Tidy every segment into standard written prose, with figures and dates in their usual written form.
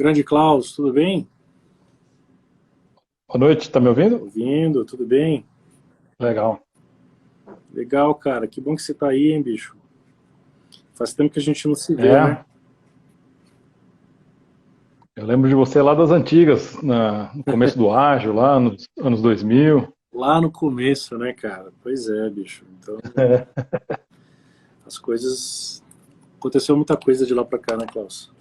Grande Klaus, tudo bem? Boa noite, tá me ouvindo? Ouvindo, tudo bem? Legal. Legal, cara. Que bom que você tá aí, hein, bicho? Faz tempo que a gente não se vê, né? É, eu lembro de você lá das antigas, no começo do ágil, lá nos anos 2000. Lá no começo, né, cara? Pois é, bicho. Então, É, as coisas. Aconteceu muita coisa de lá pra cá, né, Klaus?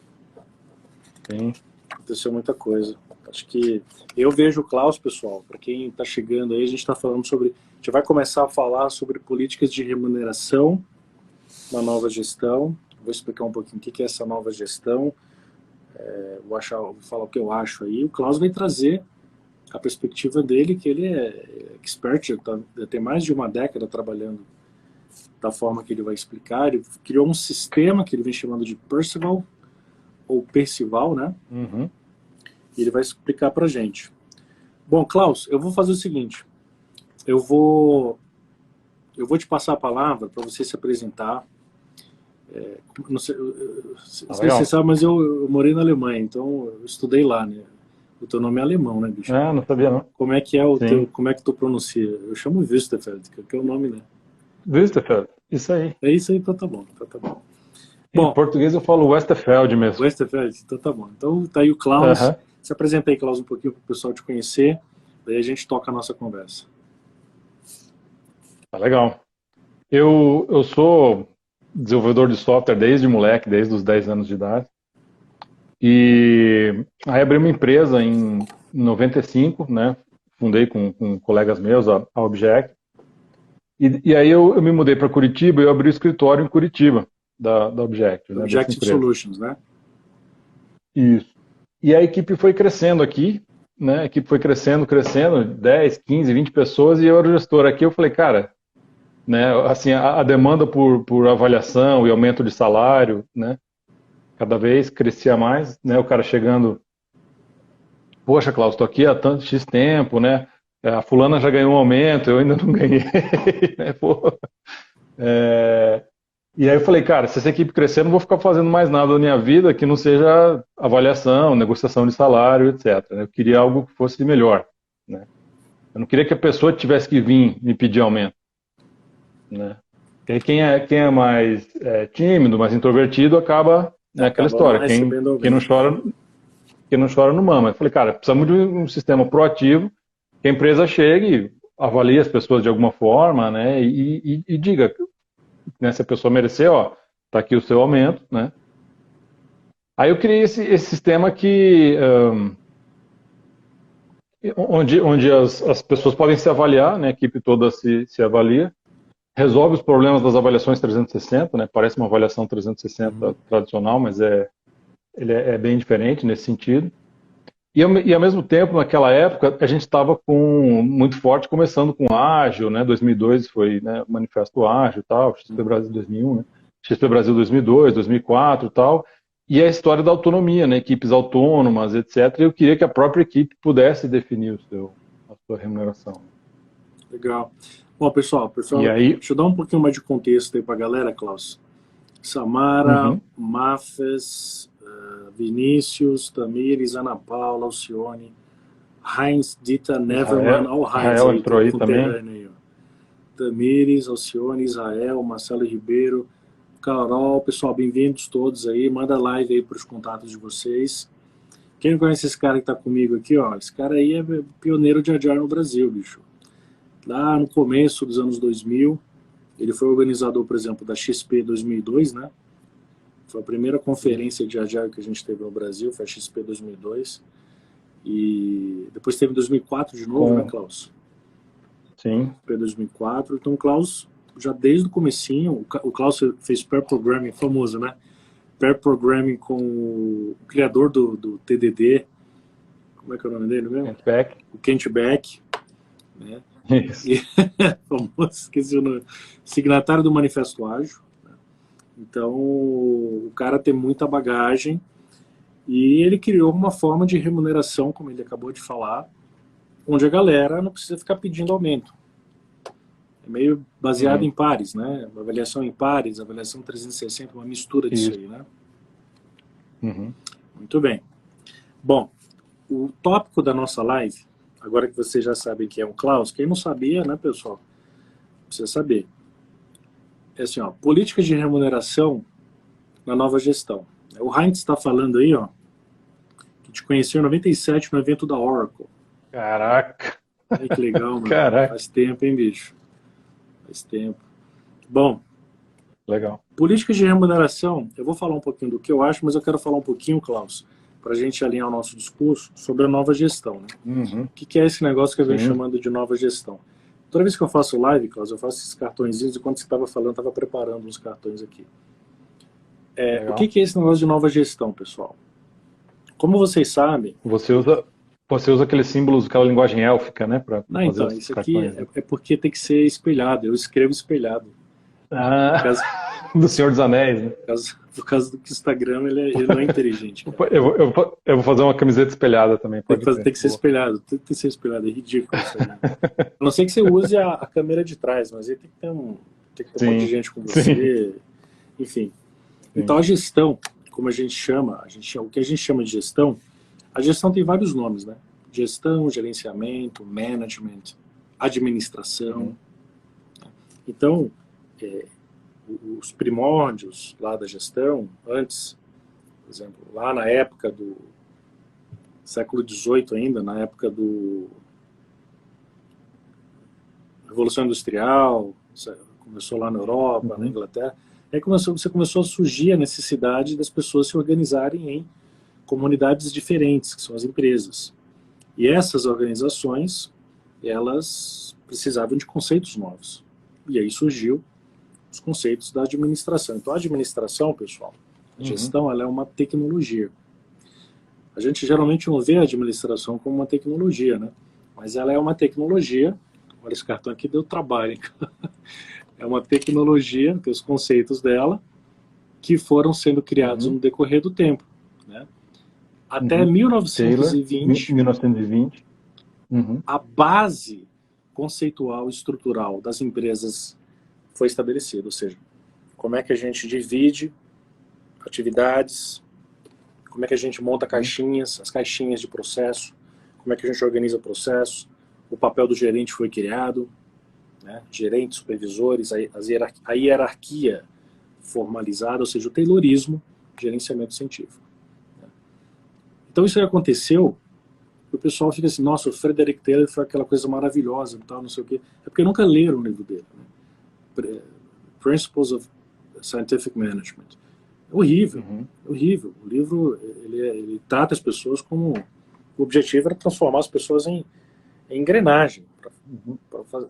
sim. Aconteceu muita coisa. Acho que eu vejo o Klaus, pessoal, para quem tá chegando aí, a gente tá falando sobre. A gente vai começar a falar sobre políticas de remuneração na nova gestão. Vou explicar um pouquinho o que é essa nova gestão. Vou falar o que eu acho aí. O Klaus vai trazer a perspectiva dele, que ele é expert, já tem mais de uma década trabalhando da forma que ele vai explicar. Ele criou um sistema que ele vem chamando de Percival, ou Percival, né? Uhum. E ele vai explicar pra gente. Bom, Klaus, eu vou fazer o seguinte, eu vou, eu vou te passar a palavra para você se apresentar. Não sei, Tá se você legal. sabe, mas eu morei na Alemanha, então eu estudei lá, né? O teu nome é alemão, né, bicho? É, não sabia não. Como é que é o teu, Sim. como é que tu pronuncia? Eu chamo Wüstefeld, que é o nome, né? Westerfeld, isso aí. É isso aí, então tá bom, então tá bom. Em Bom, português eu falo Westerfeld mesmo. Westerfeld, então tá bom. Então tá aí o Klaus. Aham, Se apresenta aí, Klaus, um pouquinho para o pessoal te conhecer, daí a gente toca a nossa conversa. tá legal. Eu sou desenvolvedor de software desde moleque, desde os 10 anos de idade. E aí abri uma empresa em 95, né? Fundei com colegas meus a Object. E aí eu me mudei para Curitiba e eu abri o escritório em Curitiba da Objective, né, dessa Objective empresa. Solutions, né? Isso. E a equipe foi crescendo aqui, né? A equipe foi crescendo, 10, 15, 20 pessoas, e eu era o gestor aqui. Eu falei, cara, né, assim, a demanda por avaliação e aumento de salário, né, cada vez crescia mais, né? O cara chegando, poxa, Klaus, estou aqui há tanto X tempo, né? A fulana já ganhou um aumento, eu ainda não ganhei, né? Pô, é, e aí eu falei, cara, se essa equipe crescer, eu não vou ficar fazendo mais nada na minha vida que não seja avaliação, negociação de salário, etc. Eu queria algo que fosse melhor, né? Eu não queria que a pessoa tivesse que vir me pedir aumento, né? E aí quem é mais tímido, mais introvertido, acaba, né, aquela Acaba não história. recebendo Quem não aumento. chora, quem não chora não mama. Eu falei, cara, precisamos de um sistema proativo, que a empresa chegue, avalie as pessoas de alguma forma, né? E diga, né, se a pessoa merecer, ó, tá aqui o seu aumento, né? Aí eu criei esse sistema onde as pessoas podem se avaliar, né? A equipe toda se avalia, resolve os problemas das avaliações 360, né? Parece uma avaliação 360 Uhum. tradicional, mas ele é bem diferente nesse sentido. E ao mesmo tempo, naquela época, a gente estava com muito forte, começando com ágil, né? 2002 foi, né, o Manifesto Ágil, e tal, XP Uhum. Brasil 2001, né? XP Brasil 2002, 2004, e tal. E a história da autonomia, né? Equipes autônomas, etc. E eu queria que a própria equipe pudesse definir a sua remuneração. Legal. Bom, E pessoal, aí, deixa eu dar um pouquinho mais de contexto aí pra galera, Klaus. Samara, uhum, Mafes, Vinícius, Tamires, Ana Paula, Alcione, Heinz, Dita, Neverman, Israel, olha o Heinz Israel aí, entrou teu aí também. conterrâneo aí, ó. Tamires, Alcione, Israel, Marcelo Ribeiro, Carol, pessoal, bem-vindos todos aí. Manda live aí para os contatos de vocês. Quem não conhece esse cara que tá comigo aqui, ó? Esse cara aí é pioneiro de Agile no Brasil, bicho. Lá no começo dos anos 2000, ele foi organizador, por exemplo, da XP 2002, né? Foi a primeira Isso. conferência de Agile que a gente teve no Brasil, foi a XP 2002. E depois teve 2004 de novo, né, Com, Klaus? sim, XP 2004. Então, o Klaus, já desde o comecinho, o Klaus fez pair programming, famoso, né? Pair programming com o criador do TDD, como é que é o nome dele mesmo? Kent Beck. O Kent Beck, né? Isso. E, famoso, esqueci o nome, signatário do Manifesto Ágil. Então, o cara tem muita bagagem e ele criou uma forma de remuneração, como ele acabou de falar, onde a galera não precisa ficar pedindo aumento. É meio baseado Uhum, em pares, né? Avaliação em pares, avaliação 360, uma mistura disso isso. aí, né? Uhum. Muito bem. Bom, o tópico da nossa live, agora que vocês já sabem que é o Klaus, quem não sabia, né, pessoal? Precisa saber. É assim, ó, políticas de remuneração na nova gestão. O Heinz está falando aí, ó, que te conheceu em 97 no evento da Oracle. Caraca. Ai, que legal, mano. Caraca. Faz tempo, hein, bicho? Faz tempo. Bom, legal. Políticas de remuneração, eu vou falar um pouquinho do que eu acho, mas eu quero falar um pouquinho, Klaus, para a gente alinhar o nosso discurso sobre a nova gestão. Né? Uhum. O que é esse negócio que eu venho Sim. chamando de nova gestão? Toda vez que eu faço live, Klaus, eu faço esses cartõezinhos, e quando você estava falando, eu estava preparando uns cartões aqui. O que é esse negócio de nova gestão, pessoal? Como vocês sabem... Você usa aqueles símbolos, aquela linguagem élfica, né? Pra Não, fazer então, os isso aqui cartões. é porque tem que ser espelhado, eu escrevo espelhado. Do Senhor dos Anéis, né? Por causa do que o Instagram ele não é inteligente. Eu vou fazer uma camiseta espelhada também. Tem que ser espelhado, tem que ser espelhado, é ridículo isso aí. A não ser que você use a câmera de trás, mas aí tem que ter um monte de gente com você, enfim. Sim. Então a gestão, como a gente chama, o que a gente chama de gestão, a gestão tem vários nomes, né? Gestão, gerenciamento, management, administração. Então, os primórdios lá da gestão, antes, por exemplo, lá na época do século XVIII ainda, na época do Revolução Industrial, começou lá na Europa, na Inglaterra, aí você começou a surgir a necessidade das pessoas se organizarem em comunidades diferentes, que são as empresas. E essas organizações, elas precisavam de conceitos novos. E aí surgiu os conceitos da administração. Então, a administração, pessoal, a gestão, ela é uma tecnologia. A gente geralmente não vê a administração como uma tecnologia, né? Mas ela é uma tecnologia. Olha, esse cartão aqui deu trabalho, hein? É uma tecnologia, tem os conceitos dela, que foram sendo criados no decorrer do tempo, né? Até 1920, a base conceitual e estrutural das empresas foi estabelecida, ou seja, como é que a gente divide atividades, como é que a gente monta caixinhas, as caixinhas de processo, como é que a gente organiza o processo, o papel do gerente foi criado, né? Gerentes, supervisores, a hierarquia formalizada, ou seja, o taylorismo, gerenciamento científico. Então isso aí aconteceu, e o pessoal fica assim, nossa, o Frederick Taylor foi aquela coisa maravilhosa, tal, não sei o quê. É porque nunca leram o livro dele, né? Principles of Scientific Management. É horrível, horrível. O livro, ele trata as pessoas como... O objetivo era transformar as pessoas em engrenagem. Pra fazer.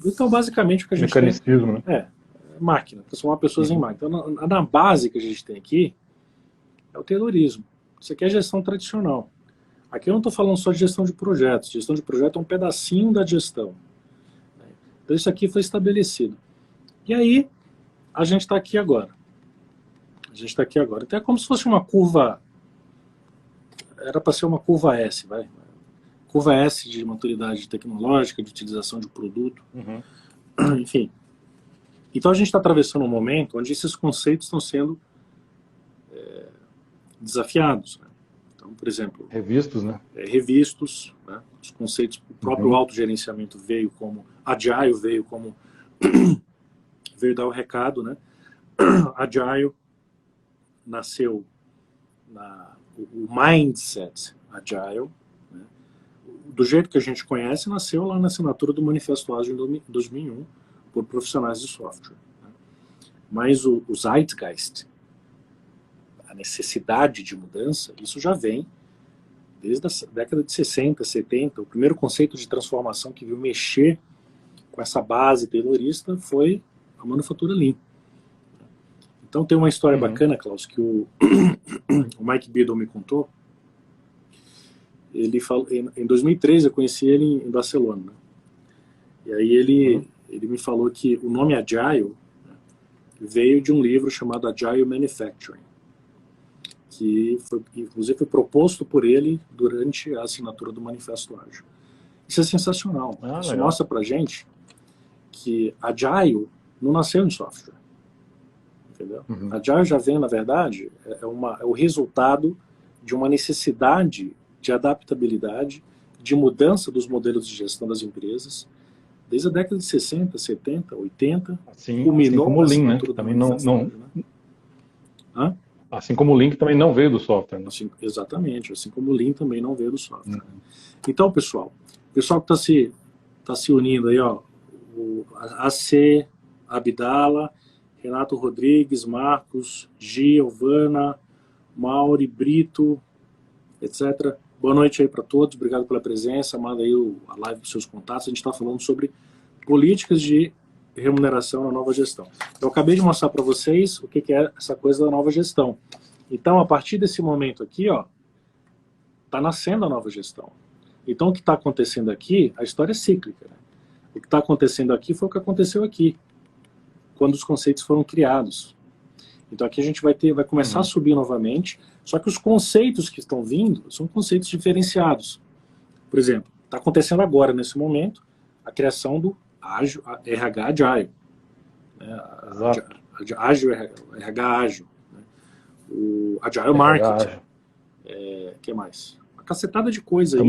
Então, basicamente, o que a gente Mecanicismo, tem... né? Máquina, transformar pessoas em máquina. Então, na base que a gente tem aqui, é o taylorismo. Isso aqui é gestão tradicional. Aqui eu não estou falando só de gestão de projetos. Gestão de projeto é um pedacinho da gestão. Então isso aqui foi estabelecido. E aí, a gente está aqui agora. Então é como se fosse uma curva... Era para ser uma curva S, vai. Curva S de maturidade tecnológica, de utilização de produto. Enfim. Então a gente está atravessando um momento onde esses conceitos estão sendo desafiados. Né? Então, por exemplo... Revistos, né? Revistos, né? Os conceitos, o próprio autogerenciamento veio como... Agile veio como... veio dar o recado, né? Agile nasceu o mindset Agile, né? Do jeito que a gente conhece, nasceu lá na assinatura do Manifesto Ágil em 2001 por profissionais de software. Né? Mas o Zeitgeist, a necessidade de mudança, isso já vem desde a década de 60, 70. O primeiro conceito de transformação que viu mexer com essa base taylorista foi a manufatura Lean. Então tem uma história bacana, Klaus, que o Mike Biddle me contou. Ele falou, em 2013 eu conheci ele em Barcelona. Né? E aí ele me falou que o nome Agile, né, veio de um livro chamado Agile Manufacturing, que foi, inclusive foi proposto por ele durante a assinatura do Manifesto Ágil. Isso é sensacional. Isso mostra pra gente que Agile não nasceu em software. Entendeu? Agile já vem, na verdade, é o resultado de uma necessidade de adaptabilidade, de mudança dos modelos de gestão das empresas, desde a década de 60, 70, 80, assim culminou como com o a Lean, né? assinatura do Também Manifesto Ágil, né? Hã? Assim como o Lean também não veio do software, né? Assim, exatamente, assim como o Lean também não veio do software. Né? Então, pessoal que está se unindo aí, ó, o AC, Abdala, Renato Rodrigues, Marcos, Giovana, Mauri, Brito, etc. Boa noite aí para todos, obrigado pela presença, manda aí a live para os seus contatos. A gente está falando sobre políticas de remuneração na nova gestão. Eu acabei de mostrar para vocês o que é essa coisa da nova gestão. Então, a partir desse momento aqui, ó, está nascendo a nova gestão. Então, o que está acontecendo aqui, a história é cíclica. Né? O que está acontecendo aqui foi o que aconteceu aqui, quando os conceitos foram criados. Então, aqui a gente vai começar a subir novamente, só que os conceitos que estão vindo são conceitos diferenciados. Por exemplo, está acontecendo agora, nesse momento, a criação do RH Agile. Né? Agile, RH Ágil. Né? O Agile Marketing. O que mais? Uma cacetada de coisa aí.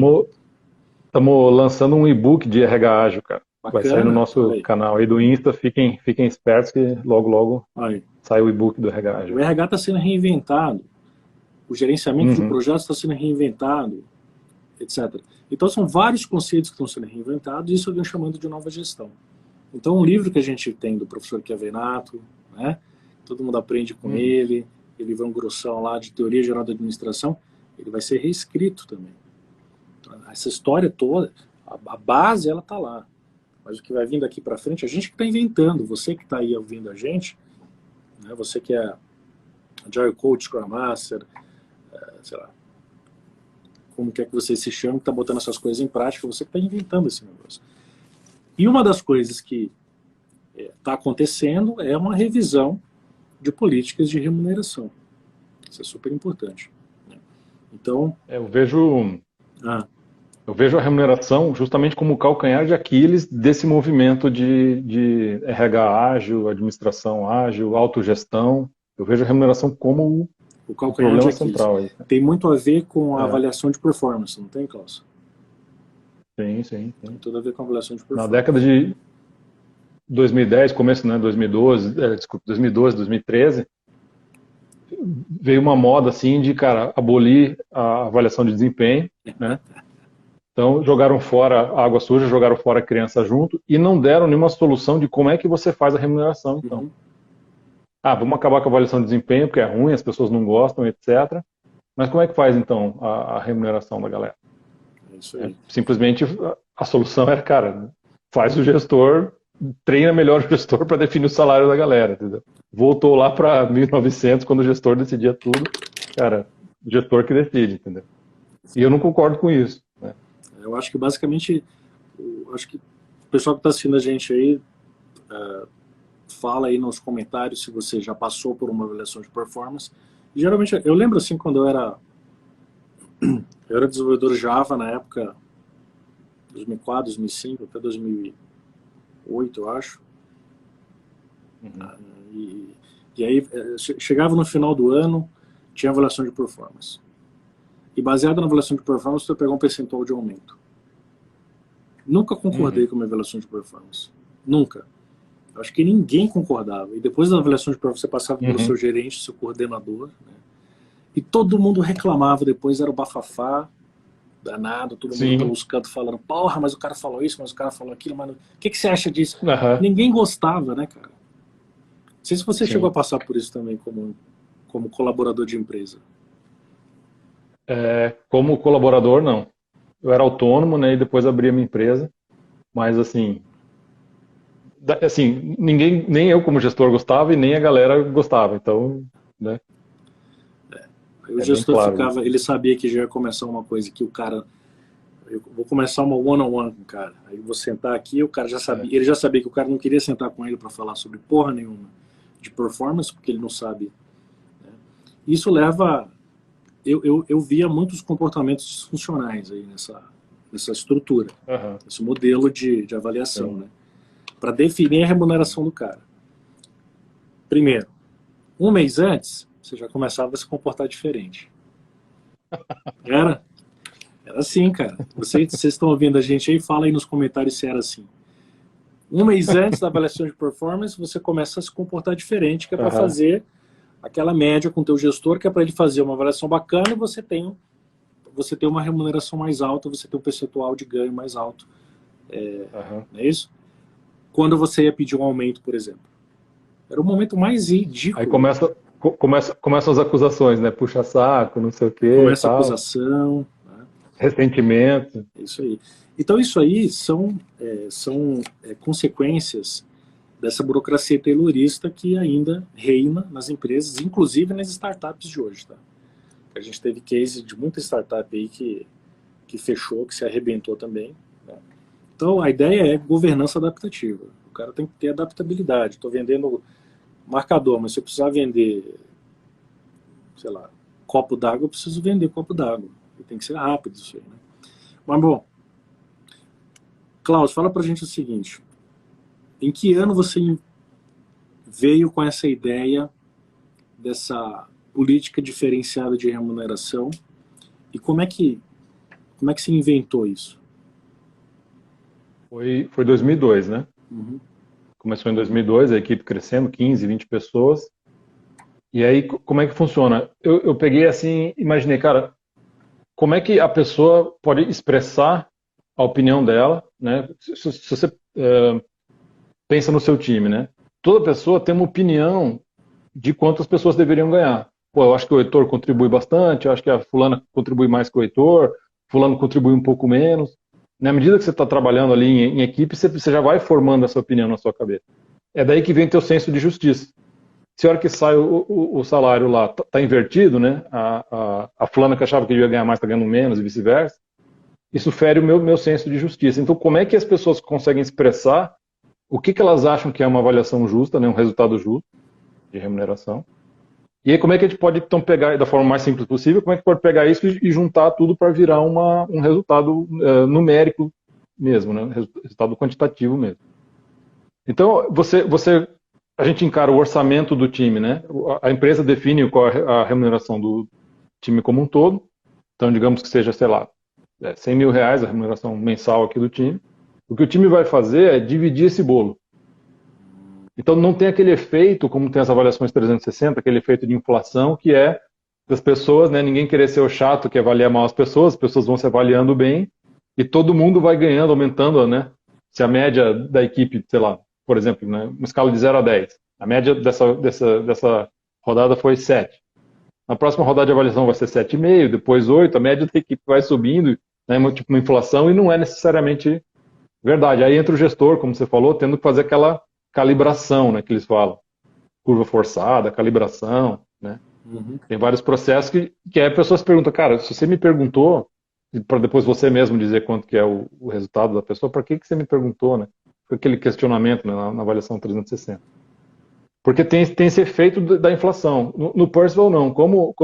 Estamos lançando um e-book de RH Ágil, cara. Bacana, vai sair no nosso canal aí do Insta. Fiquem espertos que logo sai o e-book do RH Ágil. O RH está sendo reinventado. O gerenciamento de projetos está sendo reinventado, etc. Então, são vários conceitos que estão sendo reinventados e isso eu venho chamando de nova gestão. Então, um livro que a gente tem do professor Chiavenato, né? Todo mundo aprende com ele, livro grossão lá de Teoria Geral da Administração, ele vai ser reescrito também. Então, essa história toda, a base, ela está lá. Mas o que vai vir daqui para frente, a gente que está inventando, você que está aí ouvindo a gente, né? Você que é Agile Coach, Scrum Master, sei lá, como quer que você se chame, que está botando essas coisas em prática, você que está inventando esse negócio. E uma das coisas que está acontecendo é uma revisão de políticas de remuneração. Isso é super importante. Né? Então... Eu vejo a remuneração justamente como o calcanhar de Aquiles desse movimento de RH ágil, administração ágil, autogestão. Eu vejo a remuneração como o problema central. Aí. Tem muito a ver com a avaliação de performance, não tem, Klaus? Sim. Tem tudo a ver com a avaliação de performance. Na década de 2010, começo, né, 2012, 2013, veio uma moda assim de, cara, abolir a avaliação de desempenho, né? Então, jogaram fora a água suja, jogaram fora a criança junto e não deram nenhuma solução de como é que você faz a remuneração, então. Vamos acabar com a avaliação de desempenho, porque é ruim, as pessoas não gostam, etc. Mas como é que faz, então, a remuneração da galera? É isso aí. Simplesmente, a solução era, cara, faz o gestor, treina melhor o gestor para definir o salário da galera, entendeu? Voltou lá para 1900, quando o gestor decidia tudo, cara, o gestor que decide, entendeu? E eu não concordo com isso, né? Eu acho que basicamente, o pessoal que está assistindo a gente aí, fala aí nos comentários se você já passou por uma avaliação de performance. E, geralmente, eu lembro assim, quando eu era desenvolvedor Java na época, 2004, 2005, até 2008, eu acho. E aí, chegava no final do ano, tinha avaliação de performance. E baseado na avaliação de performance, você pegar um percentual de aumento. Nunca concordei com uma avaliação de performance. Nunca. Acho que ninguém concordava. E depois da avaliação de performance, você passava pelo seu gerente, seu coordenador, né? E todo mundo reclamava. Depois era o bafafá danado, todo mundo pelos cantos falando, porra, mas o cara falou isso, mas o cara falou aquilo, mas o que você acha disso? Ninguém gostava, né, cara? Não sei se você chegou a passar por isso também como colaborador de empresa. Como colaborador, não. Eu era autônomo, né, e depois abri a minha empresa, mas assim, ninguém, nem eu como gestor gostava e nem a galera gostava, então, né. Aí o gestor ficava, ele sabia que já ia começar uma coisa que o cara, eu vou começar uma one-on-one com o cara, aí eu vou sentar aqui, o cara já sabia, ele já sabia que o cara não queria sentar com ele para falar sobre porra nenhuma de performance, porque ele não sabe, né? Isso leva... Eu via muitos comportamentos disfuncionais aí nessa estrutura, esse modelo de avaliação, né? Para definir a remuneração do cara. Primeiro, um mês antes, você já começava a se comportar diferente. Era assim, cara. Vocês estão ouvindo a gente aí, fala aí nos comentários se era assim. Um mês antes da avaliação de performance, você começa a se comportar diferente, que é para Aham, fazer aquela média com o teu gestor, que é para ele fazer uma avaliação bacana e você tem uma remuneração mais alta, você tem um percentual de ganho mais alto. aham. Não é isso? Quando você ia pedir um aumento, por exemplo. Era o momento mais Aí ridículo. começam as acusações, né? Puxa saco, não sei o que e Começa a tal. acusação, né? Ressentimento. É isso aí. Então isso aí são consequências dessa burocracia taylorista que ainda reina nas empresas, inclusive nas startups de hoje, tá? A gente teve case de muita startup aí que fechou, que se arrebentou também, né? Então a ideia é governança adaptativa. O cara tem que ter adaptabilidade. Estou vendendo marcador, mas se eu precisar vender, sei lá, copo d'água, eu preciso vender copo d'água. Tem que ser rápido isso aí, né? Mas bom, Klaus, fala pra gente o seguinte: em que ano você veio com essa ideia dessa política diferenciada de remuneração e como é que se inventou isso? Foi 2002, né? Uhum. Começou em 2002, a equipe crescendo, 15, 20 pessoas. E aí, como é que funciona? Eu peguei assim, imaginei, cara, como é que a pessoa pode expressar a opinião dela, né? Se você pensa no seu time, né? Toda pessoa tem uma opinião de quantas pessoas deveriam ganhar. Pô, eu acho que o Heitor contribui bastante, eu acho que a fulana contribui mais que o Heitor, fulano contribui um pouco menos. Na medida que você está trabalhando ali em equipe, você já vai formando essa opinião na sua cabeça. É daí que vem teu senso de justiça. Se a hora que sai o salário lá tá invertido, né? A fulana que achava que devia ganhar mais está ganhando menos e vice-versa. Isso fere o meu senso de justiça. Então, como é que as pessoas conseguem expressar o que elas acham que é uma avaliação justa, né? Um resultado justo de remuneração? E aí, como é que a gente pode, então, pegar, da forma mais simples possível, como é que pode pegar isso e juntar tudo para virar um resultado numérico mesmo, né? Resultado quantitativo mesmo. Então, a gente encara o orçamento do time, né? A empresa define qual é a remuneração do time como um todo. Então, digamos que seja, sei lá, R$ 100.000 a remuneração mensal aqui do time. O que o time vai fazer é dividir esse bolo. Então, não tem aquele efeito, como tem as avaliações 360, aquele efeito de inflação, que é das pessoas, né? Ninguém querer ser o chato que avalia mal as pessoas vão se avaliando bem, e todo mundo vai ganhando, aumentando, né? Se a média da equipe, sei lá, por exemplo, né, uma escala de 0 a 10, a média dessa rodada foi 7. Na próxima rodada de avaliação vai ser 7,5, depois 8, a média da equipe vai subindo, né, tipo uma inflação, e não é necessariamente verdade. Aí entra o gestor, como você falou, tendo que fazer aquela calibração, né, que eles falam. Curva forçada, calibração, né? Uhum. Tem vários processos que aí a pessoa se pergunta, cara, se você me perguntou, para depois você mesmo dizer quanto que é o resultado da pessoa, para que você me perguntou, né? Foi aquele questionamento, né, na avaliação 360. Porque tem esse efeito da inflação. No Percival, não. Como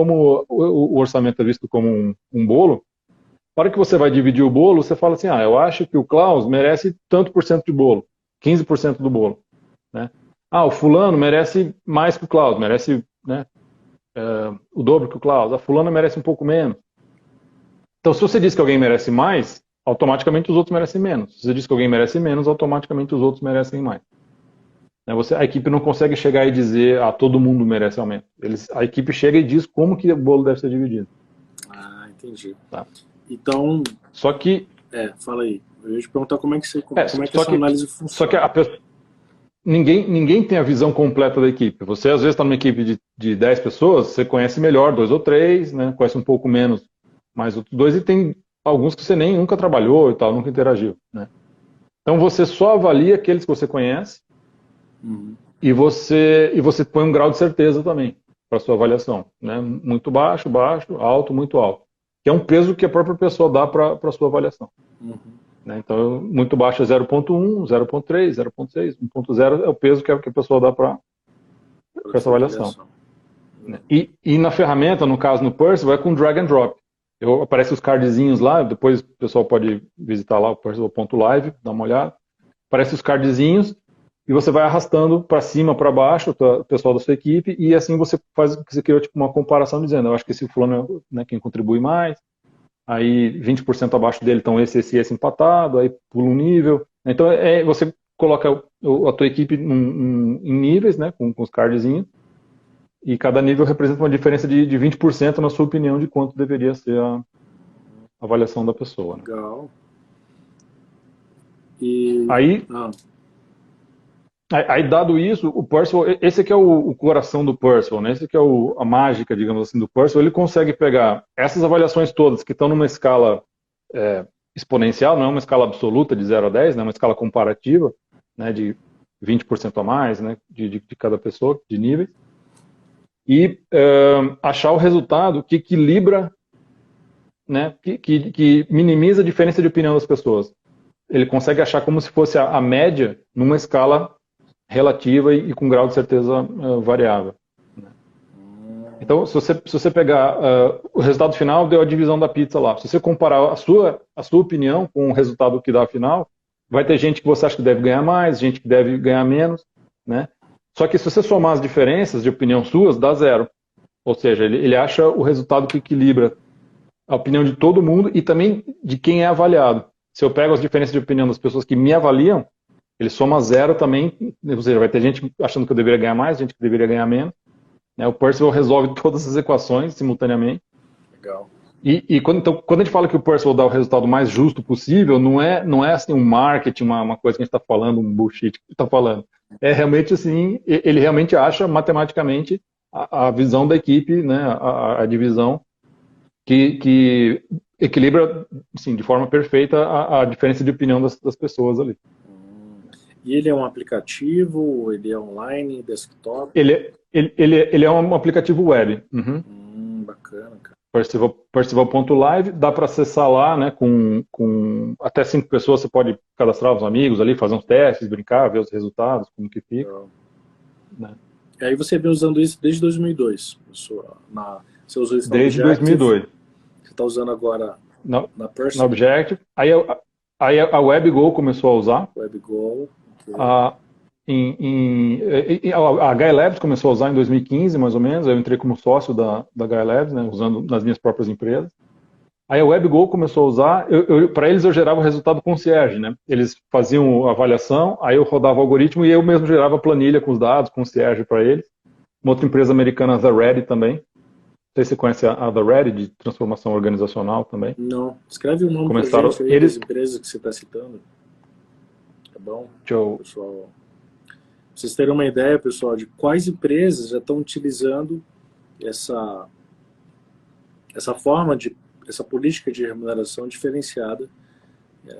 o orçamento é visto como um bolo, na hora que você vai dividir o bolo, você fala assim, eu acho que o Klaus merece tanto por cento de bolo, 15% do bolo, né? O fulano merece mais que o Klaus, merece, né, o dobro que o Klaus. A fulana merece um pouco menos. Então, se você diz que alguém merece mais, automaticamente os outros merecem menos. Se você diz que alguém merece menos, automaticamente os outros merecem mais. A equipe não consegue chegar e dizer todo mundo merece aumento. A equipe chega e diz como que o bolo deve ser dividido. Entendi. Tá? Então, Só que... fala aí. Eu ia te perguntar como é que essa análise funciona. Só que ninguém tem a visão completa da equipe. Você, às vezes, está numa equipe de 10 pessoas, você conhece melhor 2 ou 3, né? Conhece um pouco menos mais outros 2, e tem alguns que você nem nunca trabalhou e tal, nunca interagiu, né? Então, você só avalia aqueles que você conhece. Uhum. E você põe um grau de certeza também para sua avaliação, né? Muito baixo, baixo, alto, muito alto. Que é um peso que a própria pessoa dá para a sua avaliação. Uhum. Né? Então, muito baixo é 0,1, 0,3, 0,6, 1,0 é o peso que a pessoa dá para essa avaliação. Né? E na ferramenta, no caso no Percival, é com drag and drop. Aparece os cardzinhos lá, depois o pessoal pode visitar lá o Percival.live, dar uma olhada. Aparece os cardzinhos. e você vai arrastando para cima, para baixo, o pessoal da sua equipe, e assim você criou tipo, uma comparação dizendo, eu acho que esse fulano é, né, quem contribui mais, aí 20% abaixo dele estão esse empatado, aí pula um nível. Então você coloca a tua equipe em níveis, né, com os cardzinhos, e cada nível representa uma diferença de 20% na sua opinião de quanto deveria ser a avaliação da pessoa. Né? Legal. E... Aí, dado isso, o Percival, esse aqui é o coração do Percival, né? Esse aqui é a mágica, digamos assim, do Percival. Ele consegue pegar essas avaliações todas que estão numa escala exponencial, não é uma escala absoluta de 0 a 10, né? É uma escala comparativa, né? De 20% a mais, né? De cada pessoa, de níveis. E achar o resultado que equilibra, né? Que minimiza a diferença de opinião das pessoas. Ele consegue achar como se fosse a média numa escala relativa e com grau de certeza variável. Né? Então, se você pegar o resultado final, deu a divisão da pizza lá. Se você comparar a sua opinião com o resultado que dá a final, vai ter gente que você acha que deve ganhar mais, gente que deve ganhar menos, né? Só que se você somar as diferenças de opinião suas, dá 0. Ou seja, ele acha o resultado que equilibra a opinião de todo mundo e também de quem é avaliado. Se eu pego as diferenças de opinião das pessoas que me avaliam, ele soma 0 também, ou seja, vai ter gente achando que eu deveria ganhar mais, gente que deveria ganhar menos. Né? O Percival resolve todas as equações simultaneamente. Legal. E quando a gente fala que o Percival dá o resultado mais justo possível, não é assim um marketing, uma coisa que a gente está falando, um bullshit que está falando. É realmente assim, ele realmente acha matematicamente a visão da equipe, né, a divisão que equilibra assim, de forma perfeita a diferença de opinião das pessoas ali. E ele é um aplicativo, ele é online, desktop? Ele é um aplicativo web. Uhum. Bacana, cara. Percival.live, dá para acessar lá, né, com até 5 pessoas, você pode cadastrar os amigos ali, fazer uns testes, brincar, ver os resultados, como que fica. Né? E aí você vem usando isso desde 2002? Você usou isso na desde Objective, 2002. Você está usando agora na Percival? Na Objective. Aí a WebGo começou a usar. WebGo. Okay. A Gaia Labs começou a usar em 2015, mais ou menos. Eu entrei como sócio da Gaia Labs, né, usando nas minhas próprias empresas. Aí a WebGo começou a usar. Para eles eu gerava o resultado concierge, né? Eles faziam a avaliação, aí eu rodava o algoritmo e eu mesmo gerava a planilha com os dados, concierge para eles. Uma outra empresa americana, The Ready, também. Não sei se você conhece a The Ready, de transformação organizacional também. Não. Escreve o nome pra gente aí das empresas que você está citando. Tá bom? Pessoal. Pra vocês terem uma ideia, pessoal, de quais empresas já estão utilizando essa forma essa política de remuneração diferenciada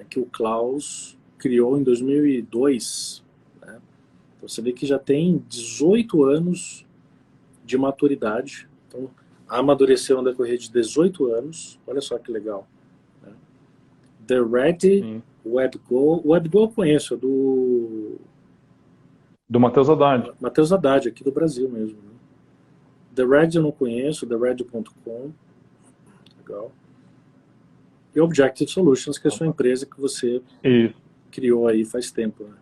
que o Klaus criou em 2002. Né? Então você vê que já tem 18 anos de maturidade. Então, amadureceu no decorrer de 18 anos. Olha só que legal. Né? The Ready, WebGo. O WebGo eu conheço, é do Matheus Haddad. Matheus Haddad, aqui do Brasil mesmo. Né? The Red eu não conheço, TheRed.com. Legal. E Objective Solutions, que é a sua empresa que você criou aí faz tempo. Né?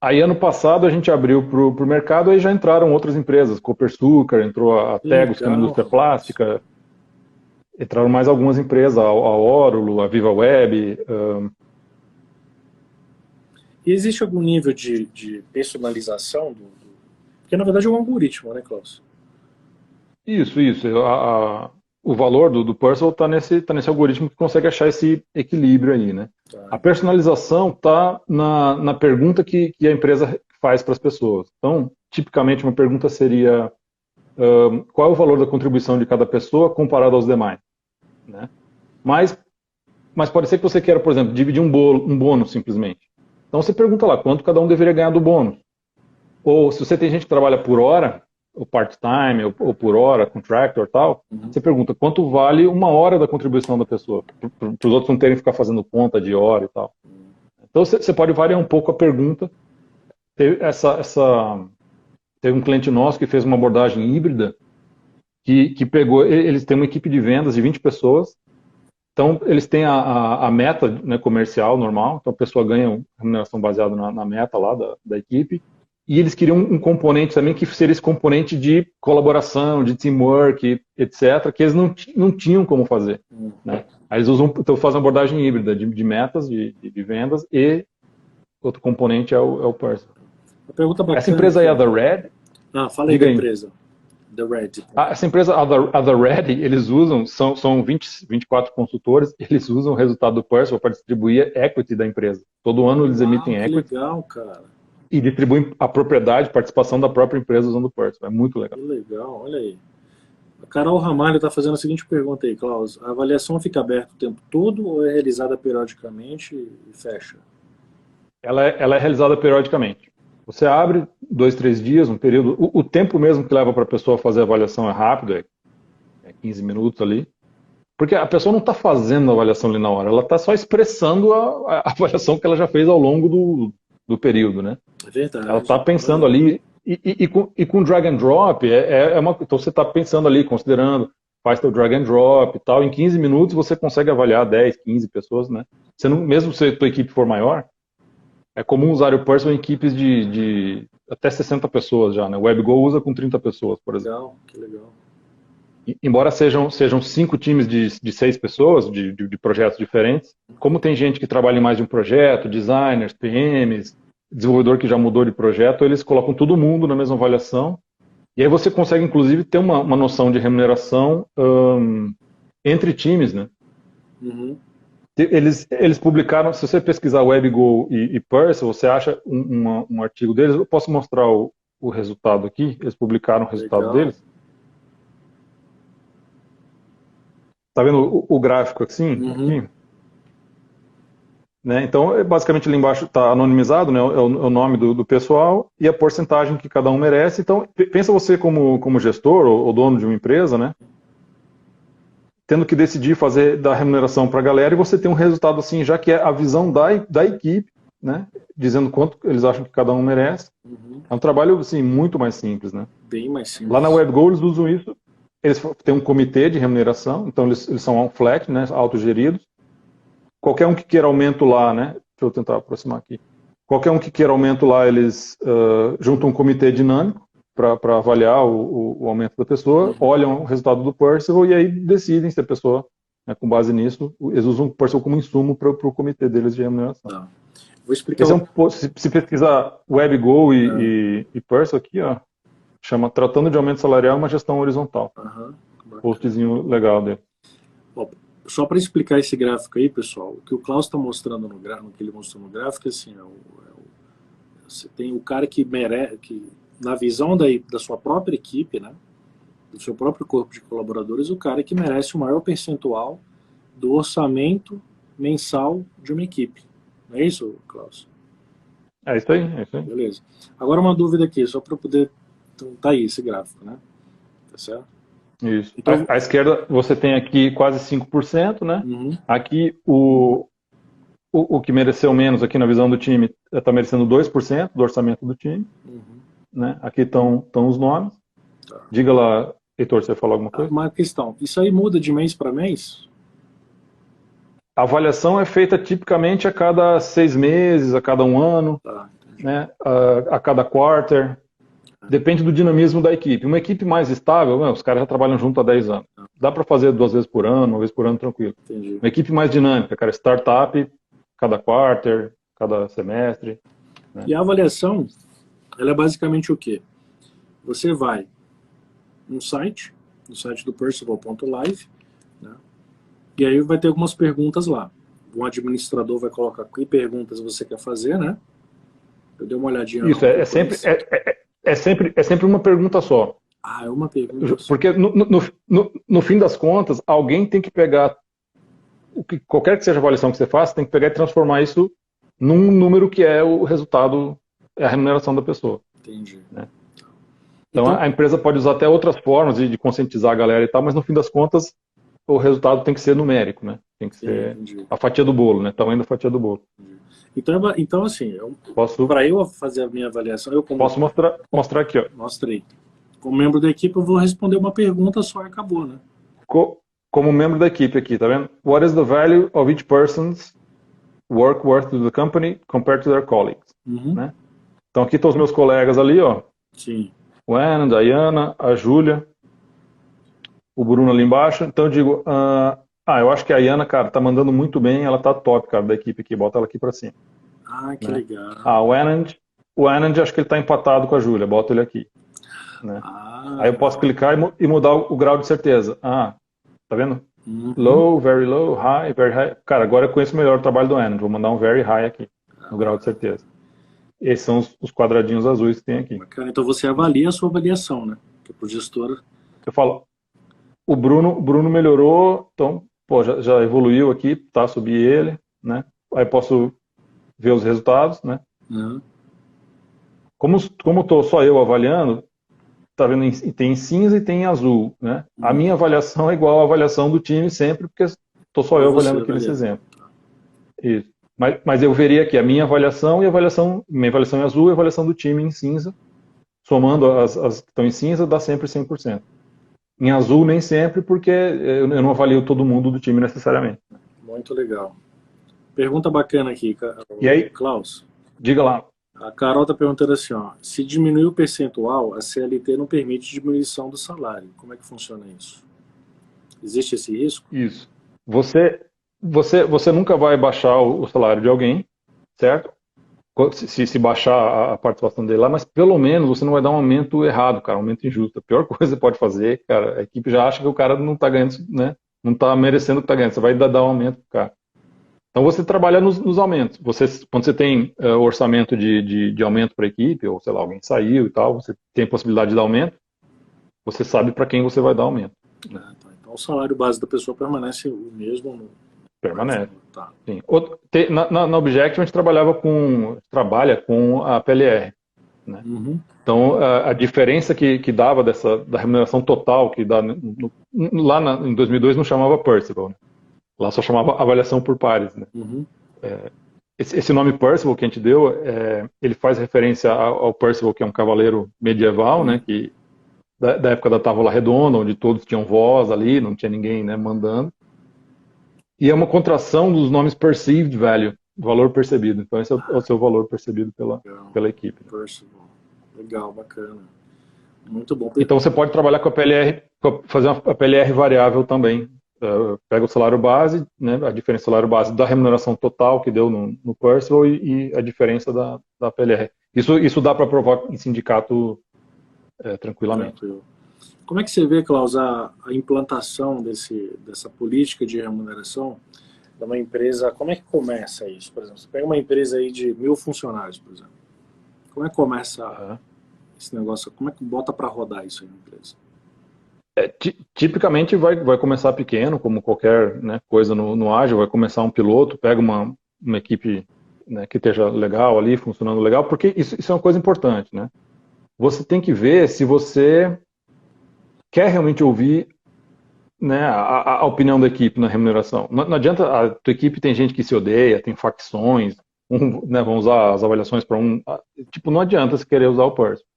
Aí ano passado a gente abriu para o mercado, aí já entraram outras empresas, Copersucar, entrou a Tegos, que é uma indústria plástica, entraram mais algumas empresas, a Orulo, a VivaWeb. E existe algum nível de personalização? Porque na verdade é um algoritmo, né, Klaus? Isso. O valor do Percival está nesse algoritmo que consegue achar esse equilíbrio aí, né? Tá. A personalização está na pergunta que a empresa faz para as pessoas. Então, tipicamente uma pergunta seria qual é o valor da contribuição de cada pessoa comparado aos demais, né? Mas pode ser que você queira, por exemplo, dividir um bônus simplesmente. Então você pergunta lá quanto cada um deveria ganhar do bônus. Ou se você tem gente que trabalha por hora, ou part-time, ou por hora, contractor e tal, você pergunta quanto vale uma hora da contribuição da pessoa, para os outros não terem que ficar fazendo conta de hora e tal. Então você pode variar um pouco a pergunta. Teve um cliente nosso que fez uma abordagem híbrida, que pegou, eles têm uma equipe de vendas de 20 pessoas, Então, eles têm a meta, né, comercial normal, então a pessoa ganha uma remuneração baseada na meta lá da equipe, e eles queriam um componente também que seria esse componente de colaboração, de teamwork, etc., que eles não tinham como fazer. Né? Aí eles então fazem uma abordagem híbrida de metas, de vendas, e outro componente é o personal. Uma pergunta bacana. Essa empresa aí, a The Red... fala aí da empresa. The Red. Essa empresa, a The Red, eles usam, são 24 consultores, eles usam o resultado do personal para distribuir equity da empresa. Todo ano eles emitem equity. Legal, cara. E distribuem a propriedade, participação da própria empresa usando o personal. É muito legal. Que legal, olha aí. A Carol Ramalho está fazendo a seguinte pergunta aí, Klaus. A avaliação fica aberta o tempo todo ou é realizada periodicamente e fecha? Ela é realizada periodicamente. Você abre 2, 3 dias, um período. O tempo mesmo que leva para a pessoa fazer a avaliação é rápido, é 15 minutos ali. Porque a pessoa não está fazendo a avaliação ali na hora, ela está só expressando a avaliação que ela já fez ao longo do período, né? É verdade. Ela está pensando ali, e com drag and drop, então você está pensando ali, considerando, faz teu drag and drop e tal, em 15 minutos você consegue avaliar 10, 15 pessoas, né? Você não, mesmo se a tua equipe for maior, é comum usar o personal em equipes de até 60 pessoas já, né? O WebGo usa com 30 pessoas, por exemplo. Legal, que legal. Embora sejam 5 times de 6 pessoas, de projetos diferentes, como tem gente que trabalha em mais de um projeto, designers, PMs, desenvolvedor que já mudou de projeto, eles colocam todo mundo na mesma avaliação, e aí você consegue, inclusive, ter uma noção de remuneração entre times, né? Uhum. Eles publicaram, se você pesquisar WebGo e Purse, você acha um artigo deles, eu posso mostrar o resultado aqui, eles publicaram o resultado deles. Tá vendo o gráfico assim? Uhum. Aqui? Né? Então, basicamente ali embaixo está anonimizado, né? É o nome do pessoal e a porcentagem que cada um merece. Então, pensa você como gestor ou dono de uma empresa, né? Tendo que decidir dar remuneração para a galera e você tem um resultado assim, já que é a visão da equipe, né? Dizendo quanto eles acham que cada um merece. Uhum. É um trabalho assim, muito mais simples, né? Bem mais simples. Lá na WebGo eles usam isso. Eles têm um comitê de remuneração, então eles são flat, né, autogeridos. Qualquer um que queira aumento lá, né, deixa eu tentar aproximar aqui. Qualquer um que queira aumento lá, eles juntam um comitê dinâmico para avaliar o aumento da pessoa, olham o resultado do Percival e aí decidem se a pessoa, né, com base nisso, eles usam o Percival como insumo para o comitê deles de remuneração. Tá. Vou explicar. Se pesquisar WebGo e Percival aqui, ó, chama Tratando de Aumento Salarial uma Gestão Horizontal. Postzinho legal dele. Só para explicar esse gráfico aí, pessoal, o que o Klaus está mostrando no gráfico, que ele mostrou no gráfico, é assim, você tem o cara que merece, na visão da sua própria equipe, né, do seu próprio corpo de colaboradores, o cara que merece o maior percentual do orçamento mensal de uma equipe. Não é isso, Klaus? É isso aí, Beleza. Agora uma dúvida aqui, só para poder... Então, tá aí esse gráfico, né? Tá certo? Isso. Então, à esquerda você tem aqui quase 5%, né? Uhum. Aqui o que mereceu menos aqui na visão do time está merecendo 2% do orçamento do time. Uhum. Né? Aqui estão os nomes. Tá. Diga lá, Heitor, você falou alguma coisa? Uma questão, isso aí muda de mês para mês? A avaliação é feita tipicamente a cada 6 meses, a cada 1 ano, né? A cada quarter. Depende do dinamismo da equipe. Uma equipe mais estável, os caras já trabalham junto há 10 anos. Dá para fazer 2 vezes por ano, 1 vez por ano, tranquilo. Entendi. Uma equipe mais dinâmica, cara, startup, cada quarter, cada semestre. Né? E a avaliação, ela é basicamente o quê? Você vai no site do Percival.live, né? E aí vai ter algumas perguntas lá. O administrador vai colocar que perguntas você quer fazer, né? Eu dei uma olhadinha. Isso, é sempre uma pergunta só. É uma pergunta só. Porque no fim das contas, alguém tem que pegar, qualquer que seja a avaliação que você faça, tem que pegar e transformar isso num número que é o resultado, é a remuneração da pessoa. Entendi. Né? Então a empresa pode usar até outras formas de conscientizar a galera e tal, mas no fim das contas, o resultado tem que ser numérico, né? Tem que ser a fatia do bolo, né? Tamanho da fatia do bolo. Então assim, para eu fazer a minha avaliação, posso mostrar aqui, ó. Mostrei. Como membro da equipe, eu vou responder uma pergunta só e acabou, né? como membro da equipe aqui, tá vendo? What is the value of each person's work worth to the company compared to their colleagues? Né? Então aqui estão os meus colegas ali, ó. Sim. O Ana, a Diana, a Júlia, o Bruno ali embaixo. Então eu digo, eu acho que a Iana, cara, tá mandando muito bem, ela tá top, cara, da equipe aqui, bota ela aqui pra cima. Ah, que legal. O Anand, acho que ele tá empatado com a Júlia, bota ele aqui. Né? Aí eu posso clicar e mudar o grau de certeza. Tá vendo? Low, very low, high, very high. Cara, agora eu conheço melhor o trabalho do Anand, vou mandar um very high aqui, no grau de certeza. Esses são os quadradinhos azuis que tem aqui. Bacana. Então você avalia a sua avaliação, né? Porque pro gestor... Eu falo, o Bruno melhorou, então, pô, já evoluiu aqui, tá, subi ele, né? Aí posso ver os resultados, né? Como tô só eu avaliando, tá vendo, tem em cinza e tem em azul, né? A minha avaliação é igual à avaliação do time sempre, porque tô só eu avaliando aqui nesse exemplo. Isso. Mas eu veria aqui a minha avaliação minha avaliação em azul e a avaliação do time em cinza, somando as que estão em cinza, dá sempre 100%. Em azul nem sempre, porque eu não avalio todo mundo do time necessariamente. Muito legal. Pergunta bacana aqui, e aí, Klaus. Diga lá. A Carol está perguntando assim, ó, se diminuir o percentual, a CLT não permite diminuição do salário. Como é que funciona isso? Existe esse risco? Isso. Você nunca vai baixar o salário de alguém, certo? Se baixar a participação dele lá, mas pelo menos você não vai dar um aumento errado, cara, um aumento injusto. A pior coisa que você pode fazer, cara, a equipe já acha que o cara não está ganhando, né? Não está merecendo o que está ganhando. Você vai dar um aumento pro cara. Então você trabalha nos aumentos. Quando você tem orçamento de aumento para a equipe, ou sei lá, alguém saiu e tal, você tem possibilidade de dar aumento, você sabe para quem você vai dar aumento. Então o salário base da pessoa permanece o mesmo? Permanece. Tá. Sim. Na Objective a gente trabalha com a PLR. Né? Então a diferença que dava da remuneração total, que dá em 2002 não chamava Percival, né? Lá só chamava avaliação por pares. Né? Esse nome Percival que a gente deu, ele faz referência ao Percival, que é um cavaleiro medieval, né? Que, da época da Távola Redonda, onde todos tinham voz ali, não tinha ninguém, né, mandando. E é uma contração dos nomes Perceived Value, valor percebido. Então esse é o seu valor percebido pela equipe. Percival. Legal, bacana. Muito bom. Então você pode trabalhar com a PLR, fazer a PLR variável também. Pega o salário base, né, a diferença do salário base da remuneração total que deu no Percival e a diferença da PLR. Isso dá para provar em sindicato tranquilamente. Tranquilo. Como é que você vê, Klaus, a implantação dessa política de remuneração de uma empresa? Como é que começa isso? Por exemplo, você pega uma empresa aí de 1000 funcionários, por exemplo. Como é que começa esse negócio? Como é que bota para rodar isso aí na empresa? Tipicamente vai começar pequeno, como qualquer, né, coisa no ágil, vai começar um piloto, pega uma equipe, né, que esteja legal ali, funcionando legal, porque isso é uma coisa importante, né? Você tem que ver se você quer realmente ouvir, né, a opinião da equipe na remuneração. Não adianta, a tua equipe tem gente que se odeia, tem facções, né, vão usar as avaliações para tipo, não adianta você querer usar o Percival.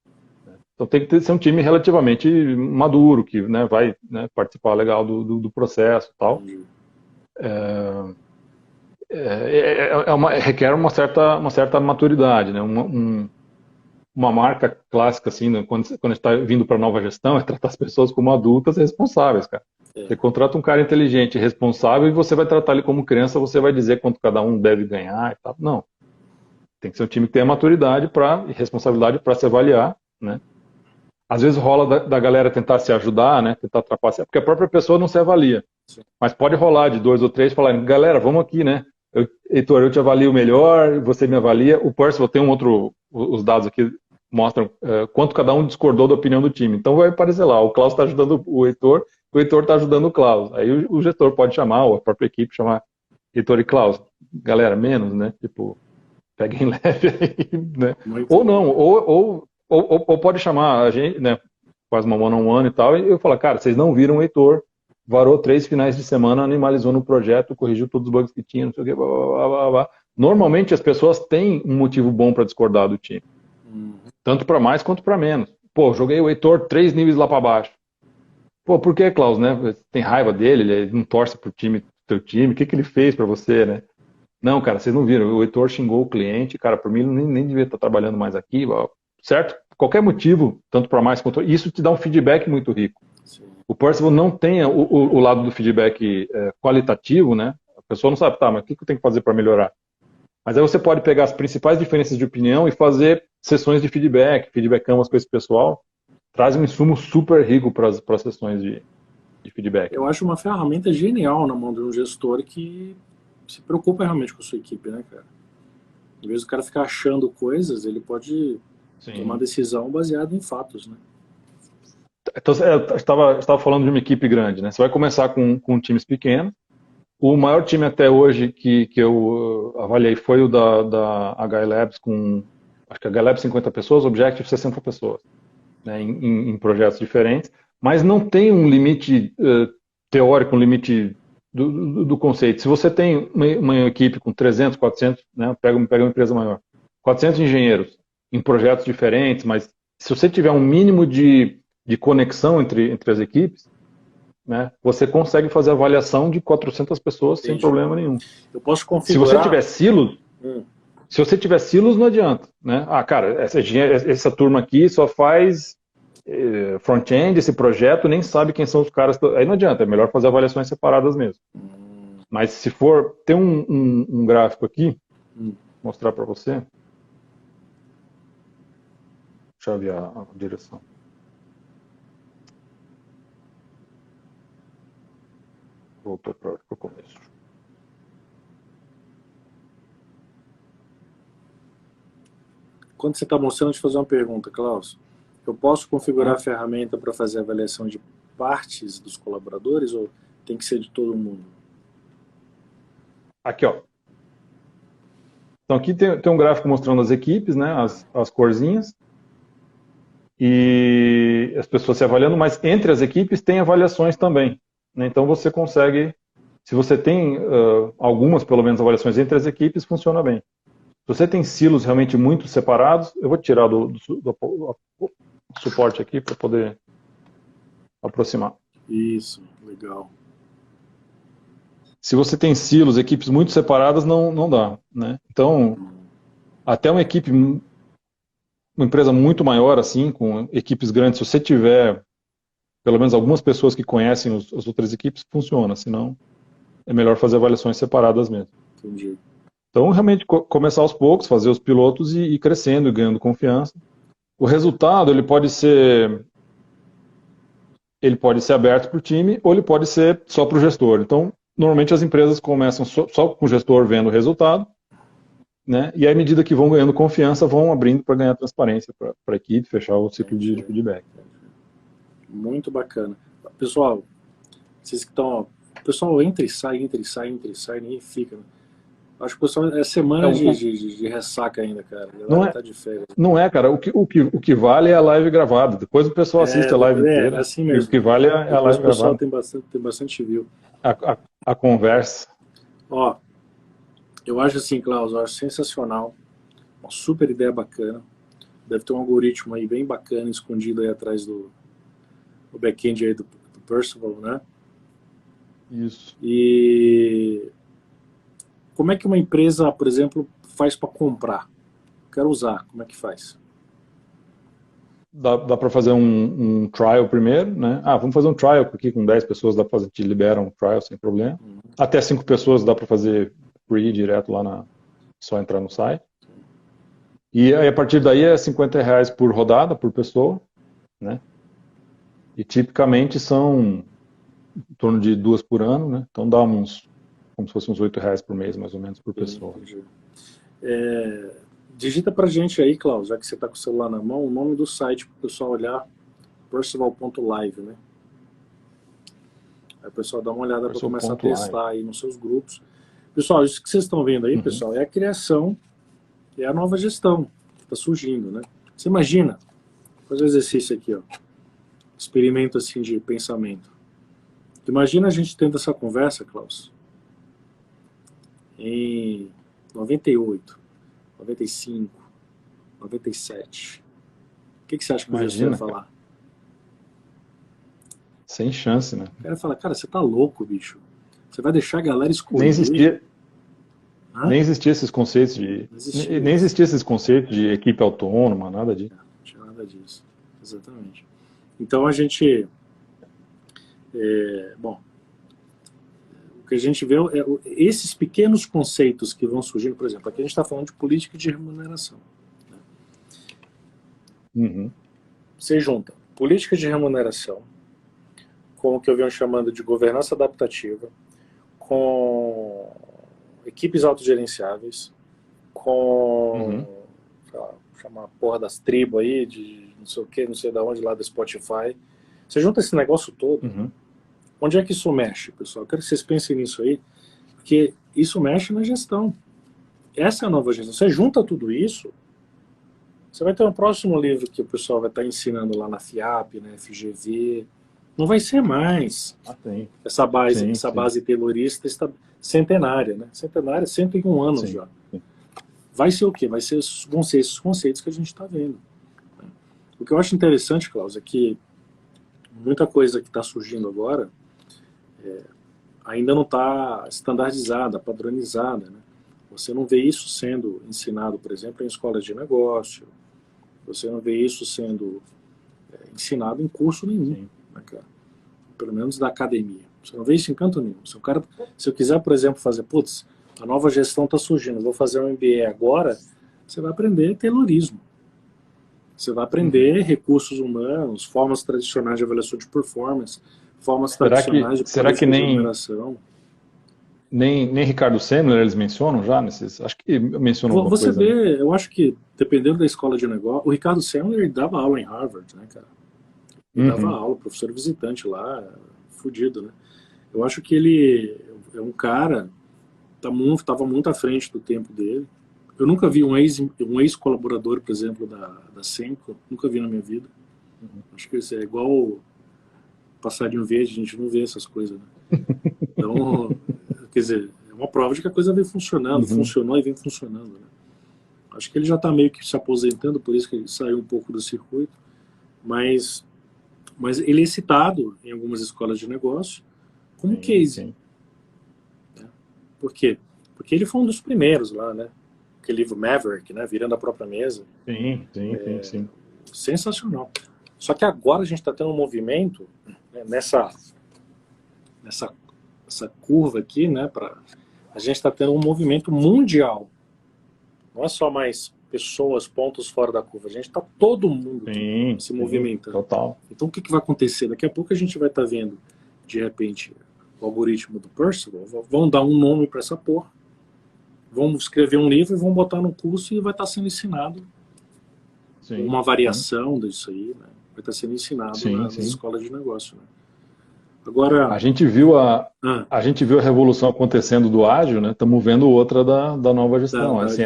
Então tem que ser um time relativamente maduro, que, né, vai, né, participar legal do processo e tal. Requer uma certa maturidade, né? Uma marca clássica, assim, né, quando a gente está vindo para nova gestão, é tratar as pessoas como adultas e responsáveis, cara. Você contrata um cara inteligente, responsável, e você vai tratar ele como criança, você vai dizer quanto cada um deve ganhar e tal. Não. Tem que ser um time que tenha maturidade e responsabilidade para se avaliar, né? Às vezes rola da galera tentar se ajudar, né? Tentar trapacear, porque a própria pessoa não se avalia. Sim. Mas pode rolar de 2 ou 3 falarem, galera, vamos aqui, né? Heitor, eu te avalio melhor, você me avalia. O Percival tem os dados aqui mostram quanto cada um discordou da opinião do time. Então vai aparecer lá, o Klaus está ajudando o Heitor está ajudando o Klaus. Aí o gestor pode chamar, ou a própria equipe chamar Heitor e Klaus. Galera, menos, né? Tipo, peguem leve aí, né? Ou não, ou pode chamar a gente, né? Faz uma one-on-one e tal, e eu falo, cara, vocês não viram o Heitor, varou 3 finais de semana, animalizou no projeto, corrigiu todos os bugs que tinha, não sei o que, blá, blá, blá, blá. Normalmente as pessoas têm um motivo bom para discordar do time. Tanto para mais quanto para menos. Pô, joguei o Heitor 3 níveis lá para baixo. Pô, por que, Klaus, né? Você tem raiva dele, ele não torce pro time, teu time, o que que ele fez pra você, né? Não, cara, vocês não viram, o Heitor xingou o cliente, cara, por mim ele nem devia estar trabalhando mais aqui, ó, certo? Qualquer motivo, tanto para mais quanto... Isso te dá um feedback muito rico. Sim. O Percival não tem o lado do feedback qualitativo, né? A pessoa não sabe, tá, mas o que eu tenho que fazer para melhorar? Mas aí você pode pegar as principais diferenças de opinião e fazer sessões de feedback, feedbackamos com esse pessoal, traz um insumo super rico para as sessões de feedback. Eu acho uma ferramenta genial na mão de um gestor que se preocupa realmente com a sua equipe, né, cara? Em vez do cara ficar achando coisas, ele pode tomar Sim. decisão baseada em fatos, né? Então, eu estava falando de uma equipe grande, né? Você vai começar com times pequenos. O maior time até hoje que eu avaliei foi o da HI Labs, com acho que a HI Labs 50 pessoas, Objective 60 pessoas, né, em projetos diferentes, mas não tem um limite teórico, um limite do conceito. Se você tem uma equipe com 300, 400, né, pega uma empresa maior, 400 engenheiros em projetos diferentes, mas se você tiver um mínimo de conexão entre as equipes, né, você consegue fazer avaliação de 400 pessoas sem Entendi. problema nenhum. Eu posso Se você configurar. tiver silos, se você tiver silos, não adianta, né? Ah, cara, essa turma aqui só faz front-end, esse projeto, nem sabe quem são os caras. Aí não adianta, é melhor fazer avaliações separadas mesmo. Mas se for, tem um gráfico aqui, vou mostrar para você. Deixa eu ver a direção. Voltou para o começo. Quando você está mostrando, deixa eu fazer uma pergunta, Klaus. Eu posso configurar a Ah, ferramenta para fazer a avaliação de partes dos colaboradores ou tem que ser de todo mundo? aqui, ó. Então aqui tem um gráfico mostrando as equipes, né? As corzinhas. E as pessoas se avaliando, mas entre as equipes tem avaliações também, né? Então você consegue, se você tem algumas, pelo menos, avaliações entre as equipes, funciona bem. Se você tem silos realmente muito separados, eu vou tirar do suporte aqui para poder aproximar. Isso, legal. Se você tem silos, equipes muito separadas, não dá, né? Então, até uma equipe, uma empresa muito maior, assim, com equipes grandes, se você tiver pelo menos algumas pessoas que conhecem as outras equipes, funciona, senão é melhor fazer avaliações separadas mesmo. Entendi. Então, realmente, começar aos poucos, fazer os pilotos e ir crescendo e ganhando confiança. O resultado, ele pode ser aberto para o time ou ele pode ser só para o gestor. Então, normalmente as empresas começam só com o gestor vendo o resultado, né? E à medida que vão ganhando confiança, vão abrindo para ganhar transparência para a equipe, fechar o ciclo de Entendi. feedback. Muito bacana. Pessoal, vocês que estão. O pessoal entra e sai, entra e sai, entra e sai, ninguém fica. Né? Acho que o pessoal é É, semana de ressaca ainda, cara. A não galera é, tá de férias. Não é, cara. O que vale é a live gravada. Depois o pessoal assiste a live É inteira. assim E o mesmo. que vale é a Depois live o pessoal gravada. tem bastante view. A conversa. Ó, eu acho assim, Klaus, eu acho sensacional. Uma super ideia bacana. Deve ter um algoritmo aí bem bacana, escondido aí atrás do back-end aí do Percival, né? Isso. E como é que uma empresa, por exemplo, faz para comprar? Quero usar, como é que faz? Dá para fazer um trial primeiro, né? Ah, vamos fazer um trial aqui com 10 pessoas, dá para fazer, te libera um trial sem problema. Até 5 pessoas dá para fazer free direto lá só entrar no site. E aí a partir daí é R$ 50 por rodada, por pessoa, né? E tipicamente são em torno de 2 por ano, né? Então dá como se fosse uns R$ 8 por mês, mais ou menos, por pessoa. Entendi. Digita pra gente aí, Klaus, já que você está com o celular na mão, o nome do site para o pessoal olhar, percival.live, né? Aí o pessoal dá uma olhada para começar a testar aí nos seus grupos. Pessoal, isso que vocês estão vendo aí, pessoal, é a criação, é a nova gestão que está surgindo, né? Você imagina, vou fazer um exercício aqui, ó, experimento assim de pensamento. Imagina a gente tendo essa conversa, Klaus, em 98, 95, 97. O que você acha que o gestor ia falar? Sem chance, né? O cara fala, cara, você tá louco, bicho. Você vai deixar a galera Nem escolher? existia, Hã? nem existia esses conceitos de, Não existia nem isso. existia esses conceitos de equipe autônoma, nada disso. Não tinha nada disso. Exatamente. Então a gente, bom, o que a gente vê é esses pequenos conceitos que vão surgindo, por exemplo, aqui a gente está falando de política de remuneração. Né? Uhum. Você junta política de remuneração com o que eu venho chamando de governança adaptativa, com equipes autogerenciáveis, com, sei lá, chamar a porra das tribos aí, de não sei o que, não sei de onde, lá do Spotify. Você junta esse negócio todo, onde é que isso mexe, pessoal? Eu quero que vocês pensem nisso aí, porque isso mexe na gestão. Essa é a nova gestão. Você junta tudo isso, você vai ter um próximo livro que o pessoal vai estar ensinando lá na FIAP, na FGV. Não vai ser mais essa base taylorista centenária, né? Centenária, 101 anos já. Vai ser o quê? Vão ser esses conceitos que a gente está vendo. O que eu acho interessante, Klaus, é que muita coisa que está surgindo agora ainda não está estandardizada, padronizada, né? Você não vê isso sendo ensinado, por exemplo, em escolas de negócio. Você não vê isso sendo ensinado em curso nenhum, né, cara? Pelo menos da academia. Você não vê isso em canto nenhum. Se eu quiser, por exemplo, fazer, putz, a nova gestão está surgindo, vou fazer um MBA agora, você vai aprender taylorismo. Você vai aprender recursos humanos, formas tradicionais de avaliação de performance, formas tradicionais de política de remuneração. Nem Ricardo Semler eles mencionam já nesses? Acho que mencionam alguma coisa. Você vê, eu acho que, dependendo da escola de negócio, o Ricardo Semler ele dava aula em Harvard, né, cara? Ele dava aula, professor visitante lá, fudido, né? Eu acho que ele é um cara estava muito à frente do tempo dele. Eu nunca vi um ex-colaborador, por exemplo, da Senco, nunca vi na minha vida. Acho que isso é igual passarinho verde, a gente não vê essas coisas, né? Então, quer dizer, é uma prova de que a coisa vem funcionando, funcionou e vem funcionando, né? Acho que ele já está meio que se aposentando, por isso que ele saiu um pouco do circuito, mas ele é citado em algumas escolas de negócio como case. Né? Por quê? Porque ele foi um dos primeiros lá, né? Aquele livro Maverick, né? Virando a própria mesa. Sim. Sensacional. Só que agora a gente está tendo um movimento, né, nessa curva aqui, né? A gente está tendo um movimento mundial. Não é só mais pessoas, pontos fora da curva. A gente está todo mundo se movimentando. Total. Então o que vai acontecer? Daqui a pouco a gente vai estar vendo, de repente, o algoritmo do Percival. Vão dar um nome para essa porra. Vão escrever um livro e vão botar no curso e vai estar sendo ensinado uma variação disso aí, né? Vai estar sendo ensinado nas escolas de negócio, né? Agora, a gente viu a revolução acontecendo do ágil, né? Estamos vendo outra da nova gestão. Assim,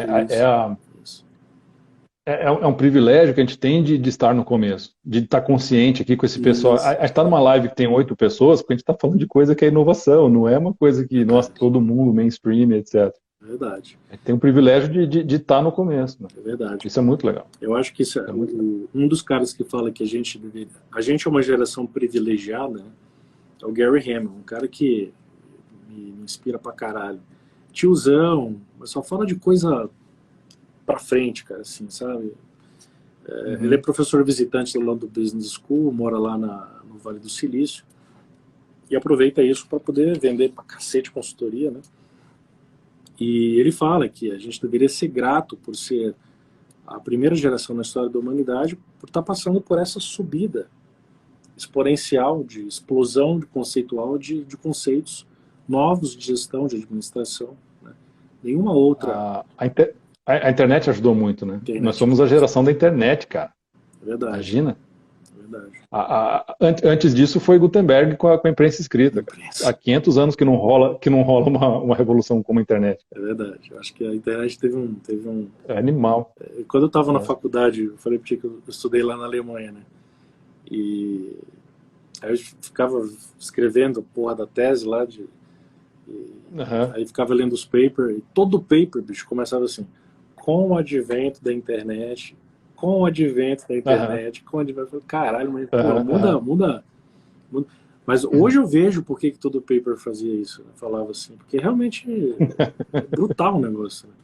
é um privilégio que a gente tem de estar no começo, de estar consciente aqui com esse pessoal. A gente está numa live que tem 8 pessoas, porque a gente está falando de coisa que é inovação, não é uma coisa que, nossa, todo mundo, mainstream, etc. Verdade. Tem o privilégio de estar no começo. Né? É verdade. Isso é muito legal. Eu acho que isso um dos caras que fala que a gente é uma geração privilegiada, né? É o Gary Hamel, um cara que me inspira pra caralho. Tiozão, mas só fala de coisa pra frente, cara, assim, sabe? Ele é professor visitante do London Business School, mora lá no Vale do Silício, e aproveita isso para poder vender pra cacete consultoria, né? E ele fala que a gente deveria ser grato por ser a primeira geração na história da humanidade, por estar passando por essa subida exponencial de explosão conceitual de conceitos novos de gestão, de administração. Né? Nenhuma outra... A internet ajudou muito, né? Nós somos a geração da internet, cara. É verdade. Imagina. É verdade. Antes disso foi Gutenberg com a imprensa escrita. Há 500 anos que não rola uma revolução como a internet. É verdade. Eu acho que a internet teve um... É animal. Quando eu estava na faculdade, eu falei para ti que eu estudei lá na Alemanha, né? E aí eu ficava escrevendo a porra da tese lá, aí ficava lendo os papers, e todo paper, bicho, começava assim: com o advento da internet, com o advento da internet, com o advento... Caralho, mas pô, muda. Mas hoje eu vejo por que todo paper fazia isso, né? Falava assim, porque realmente é brutal o negócio. Né?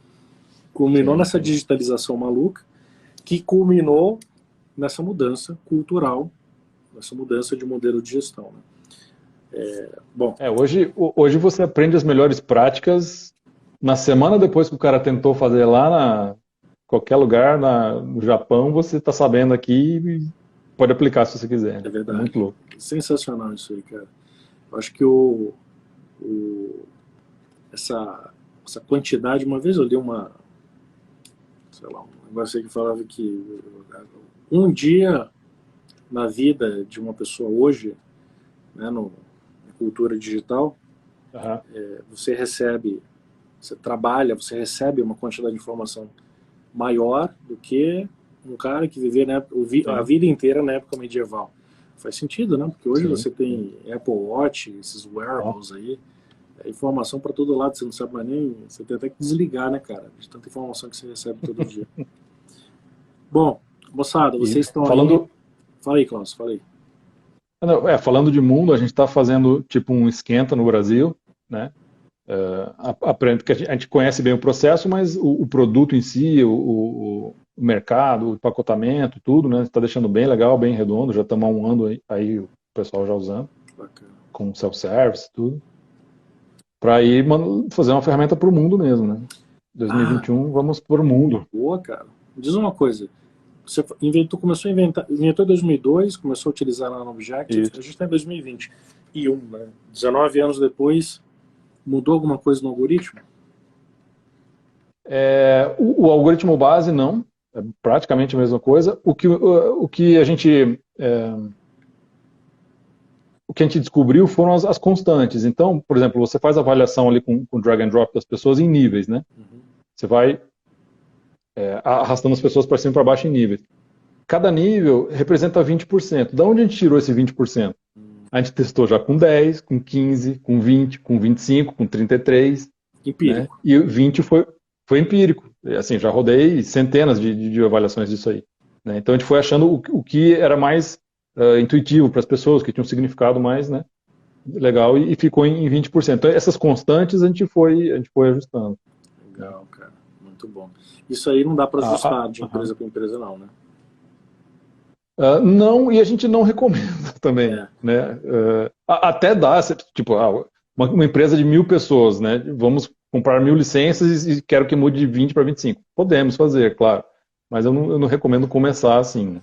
Culminou nessa digitalização maluca, que culminou nessa mudança cultural, nessa mudança de modelo de gestão. Né? Bom. Hoje você aprende as melhores práticas na semana depois que o cara tentou fazer lá qualquer lugar no Japão, você está sabendo aqui e pode aplicar se você quiser. É verdade. É muito louco. Sensacional isso aí, cara. Eu acho que essa quantidade, uma vez eu li um negócio aí que falava que um dia na vida de uma pessoa hoje, né, na cultura digital, você trabalha, você recebe uma quantidade de informação maior do que um cara que vivia a vida inteira na época medieval. Faz sentido, né? Porque hoje você tem Apple Watch, esses wearables aí, informação para todo lado, você não sabe mais nem... Você tem até que desligar, né, cara? De tanta informação que você recebe todo dia. Bom, moçada, vocês estão aí... Fala aí, Klaus, fala aí. Falando de mundo, a gente está fazendo tipo um esquenta no Brasil, né? Porque a gente conhece bem o processo, mas o produto em si, o mercado, o empacotamento, tudo, né? Está deixando bem legal, bem redondo. Já estamos há um ano aí o pessoal já usando. Bacana. Com self-service, tudo. Para ir fazer uma ferramenta para o mundo mesmo, né? 2021, vamos para o mundo. Boa, cara. Diz uma coisa. Você começou a inventou em 2002, começou a utilizar lá no Object, a gente está em 2021, né? 19 anos depois, mudou alguma coisa no algoritmo? O algoritmo base não, é praticamente a mesma coisa. O que a gente descobriu foram as constantes. Então, por exemplo, você faz a avaliação ali com drag and drop das pessoas em níveis, né? Você vai arrastando as pessoas para cima e para baixo em níveis. Cada nível representa 20%. Da onde a gente tirou esse 20%? A gente testou já com 10, com 15, com 20, com 25, com 33. Empírico. Né? E 20 foi empírico. Assim, já rodei centenas de avaliações disso aí. Né? Então a gente foi achando o que era mais intuitivo para as pessoas, que tinha um significado mais, né, legal, e ficou em 20%. Então essas constantes a gente foi ajustando. Legal, cara. Muito bom. Isso aí não dá para ajustar de empresa para empresa, não, né? Não, e a gente não recomenda também. Né? Até dá, tipo, uma empresa de 1.000 pessoas, né? Vamos comprar 1.000 licenças e quero que mude de 20 para 25. Podemos fazer, claro. Mas eu não recomendo começar assim.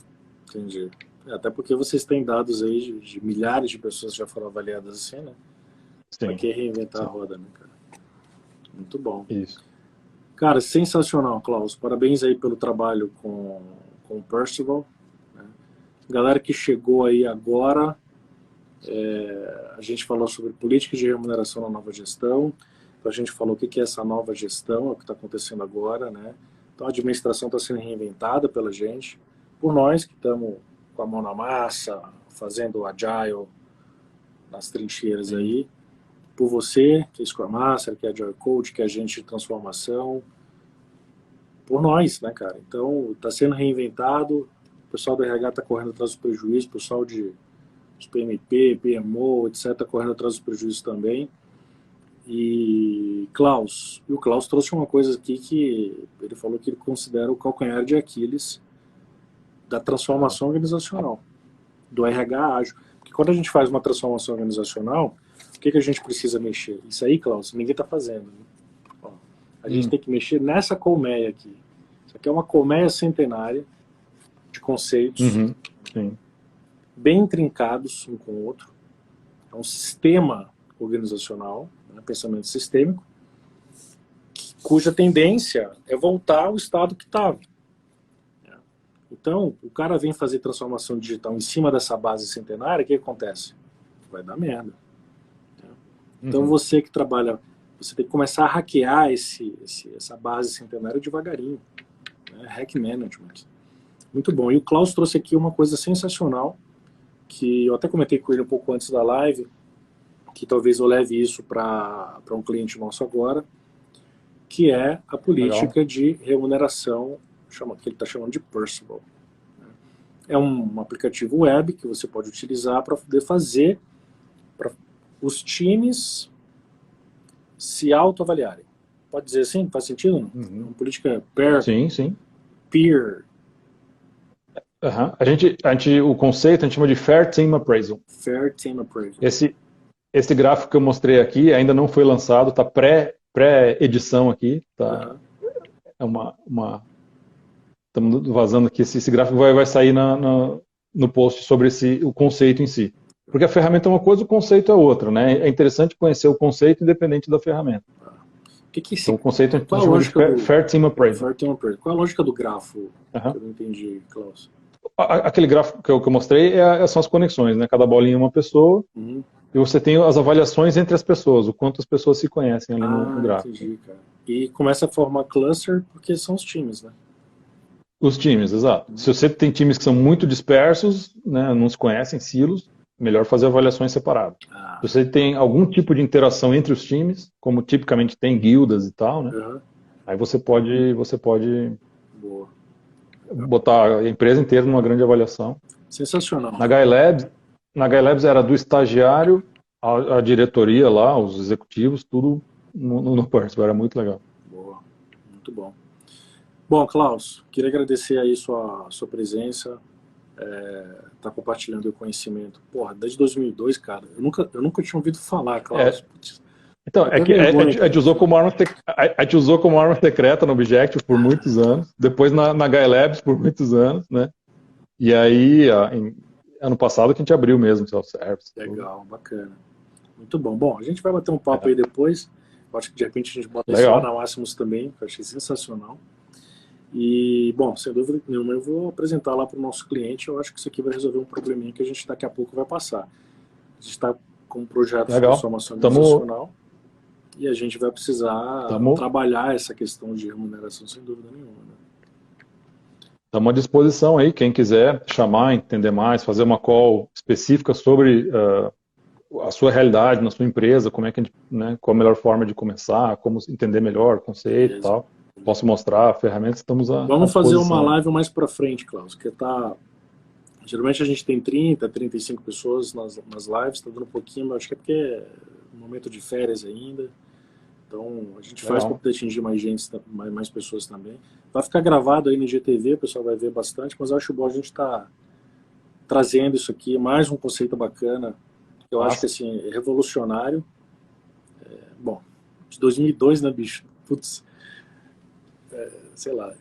Entendi. Até porque vocês têm dados aí de milhares de pessoas que já foram avaliadas assim, né? Para que reinventar a roda, né, cara? Muito bom. Isso. Cara, sensacional, Klaus. Parabéns aí pelo trabalho com o Percival. Né? Galera que chegou aí agora, a gente falou sobre políticas de remuneração na nova gestão. Então a gente falou o que é essa nova gestão, é o que está acontecendo agora, né? Então a administração está sendo reinventada pela gente, por nós que estamos com a mão na massa, fazendo o agile nas trincheiras aí, por você, que é Scrum Master, que é Agile Coach, que é agente de transformação, por nós, né, cara? Então, está sendo reinventado, o pessoal do RH está correndo atrás dos prejuízos, o pessoal dos PMP, PMO, etc., está correndo atrás dos prejuízos também. E o Klaus trouxe uma coisa aqui que ele falou que ele considera o calcanhar de Aquiles da transformação organizacional, do RH ágil. Porque quando a gente faz uma transformação organizacional, o que a gente precisa mexer? Isso aí, Klaus, ninguém está fazendo. Né? Ó, a gente tem que mexer nessa colmeia aqui. Isso aqui é uma colmeia centenária de conceitos bem intrincados um com o outro. É um sistema organizacional, né, pensamento sistêmico, cuja tendência é voltar ao estado que estava. Então, o cara vem fazer transformação digital em cima dessa base centenária, o que acontece? Vai dar merda. Então, você que trabalha, você tem que começar a hackear essa base centenária devagarinho. Né? Hack management. Muito bom. E o Klaus trouxe aqui uma coisa sensacional, que eu até comentei com ele um pouco antes da live, que talvez eu leve isso para um cliente nosso agora, que é a política de remuneração, que ele está chamando de Percival. É um aplicativo web que você pode utilizar para poder fazer os times se autoavaliarem. Pode dizer assim? Faz sentido? Não? Uma política Sim, sim. peer. O conceito a gente chama de Fair Team Appraisal. Fair Team Appraisal. Esse gráfico que eu mostrei aqui ainda não foi lançado, está pré-edição aqui. Tá, é estamos vazando aqui, esse gráfico vai sair no post sobre o conceito em si. Porque a ferramenta é uma coisa, o conceito é outra, né? É interessante conhecer o conceito independente da ferramenta. Então, o conceito a gente chama de Fair Team Appraisal. Qual a lógica do grafo? Que eu não entendi, Klaus. Aquele gráfico que eu mostrei são as conexões, né? Cada bolinha é uma pessoa, e você tem as avaliações entre as pessoas, o quanto as pessoas se conhecem ali no gráfico. Entendi, cara. E começa a formar cluster porque são os times, né? Os times, exato. Se você tem times que são muito dispersos, né, não se conhecem, silos, melhor fazer avaliações separadas. Se você tem algum tipo de interação entre os times, como tipicamente tem guildas e tal, né? Aí você pode botar a empresa inteira numa grande avaliação. Sensacional. Na GuyLabs era do estagiário, a diretoria lá, os executivos, tudo no Percival, era muito legal. Boa, muito bom. Bom, Klaus, queria agradecer aí sua presença, tá compartilhando o conhecimento. Porra, desde 2002, cara, eu nunca tinha ouvido falar, Klaus. Então, a gente usou como arma secreta no Objective por muitos anos, depois na GuyLabs por muitos anos, né? E aí, ano passado que a gente abriu mesmo o self-service. Legal, bacana. Muito bom. Bom, a gente vai bater um papo aí depois. Eu acho que de repente a gente bota isso lá na Máximos também, que eu achei sensacional. E, bom, sem dúvida nenhuma, eu vou apresentar lá para o nosso cliente. Eu acho que isso aqui vai resolver um probleminha que a gente daqui a pouco vai passar. A gente está com um projeto de transformação organizacional e a gente vai precisar trabalhar essa questão de remuneração, sem dúvida nenhuma. Né? Estamos à disposição aí, quem quiser chamar, entender mais, fazer uma call específica sobre a sua realidade na sua empresa, como é que qual a melhor forma de começar, como entender melhor o conceito e tal. Posso mostrar ferramentas, estamos à Vamos fazer uma live mais para frente, Klaus, que geralmente a gente tem 30, 35 pessoas nas lives, está dando um pouquinho, mas acho que é porque é um momento de férias ainda. Então a gente faz para poder atingir mais gente, mais pessoas também. Vai ficar gravado aí no IGTV, o pessoal vai ver bastante, mas eu acho bom a gente estar trazendo isso aqui, mais um conceito bacana, que eu acho que assim, é revolucionário. Bom, de 2002, né, bicho? Putz, sei lá,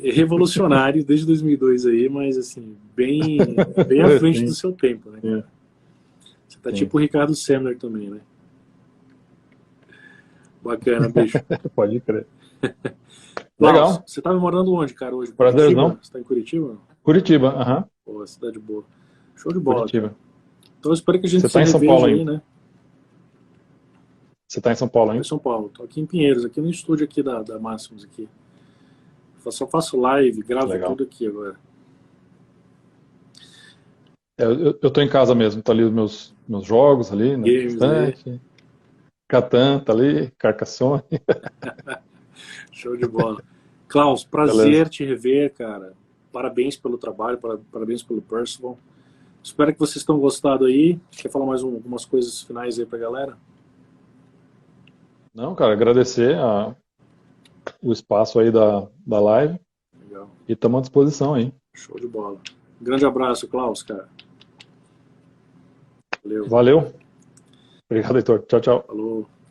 revolucionário desde 2002 aí, mas assim, bem à frente do seu tempo, né, cara? Você tá tipo o Ricardo Semler também, né? Bacana, bicho. Pode crer. Legal. Você tá morando onde, cara, hoje? Prazerzão. Você tá em Curitiba? Curitiba, Pô, cidade boa. Show de bola. Curitiba. Cara. Então eu espero que a gente se tá em São Paulo aí, né? Você tá em São Paulo, hein? Tô em São Paulo. Tô aqui em Pinheiros, aqui no estúdio aqui da Máximos aqui. Só faço live, gravo tudo aqui agora. Eu tô em casa mesmo, tá ali os meus jogos ali, na estante. Catan, tá ali, Carcassonne. Show de bola. Klaus, prazer te rever, cara. Parabéns pelo trabalho, parabéns pelo Percival. Espero que vocês tenham gostado aí. Quer falar mais algumas coisas finais aí pra galera? Não, cara, agradecer o espaço aí da live. Legal. E estamos à disposição aí. Show de bola. Grande abraço, Klaus, cara. Valeu. Obrigado, Heitor. Tchau, tchau. Falou.